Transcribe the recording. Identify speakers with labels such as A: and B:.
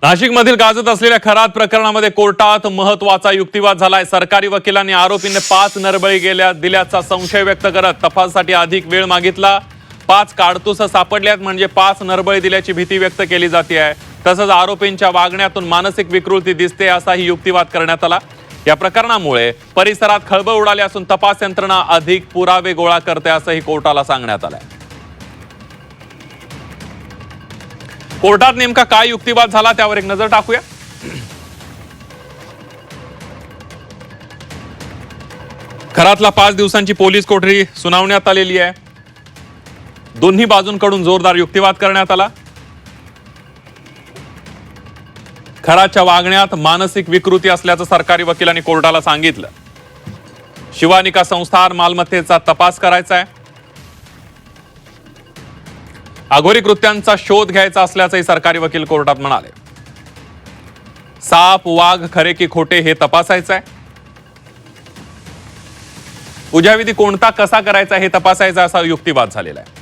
A: नाशिकमधील गाजत असलेल्या खरात प्रकरणामध्ये कोर्टात महत्त्वाचा युक्तिवाद झालाय। सरकारी वकिलांनी आरोपींना 5 नरबळी दिल्याचा संशय व्यक्त करत तपासासाठी अधिक वेळ मागितला। 5 काडतुस सापडल्यात म्हणजे 5 नरबळी दिल्याची भीती व्यक्त केली जाते आहे। तसंच आरोपींच्या वागण्यातून मानसिक विकृती दिसते असाही युक्तिवाद करण्यात आला। या प्रकरणामुळे परिसरात खळबळ उडाली असून तपास यंत्रणा अधिक पुरावे गोळा करते असंही कोर्टाला सांगण्यात आलंय। कोर्टात नेमका काय युक्तिवाद झाला त्यावर एक नजर टाकूया। खरातला 5 दिवसांची पोलीस कोठडी सुनावण्यात आलेली आहे। दोन्ही बाजूंकडून जोरदार युक्तिवाद करण्यात आला। खराच्या वागण्यात मानसिक विकृती असल्याचं सरकारी वकिलांनी कोर्टाला सांगितलं। शिवानिका संस्थान मालमत्तेचा तपास करायचा आहे। अघोरी कृत्यांचा शोध घ्यायचा असल्याचंही सरकारी वकील कोर्टात म्हणाले। साप वाघ खरे की खोटे हे तपासायचं आहे। पूजाविधी कोणता कसा करायचा हे तपासायचा असा युक्तिवाद झालेला आहे।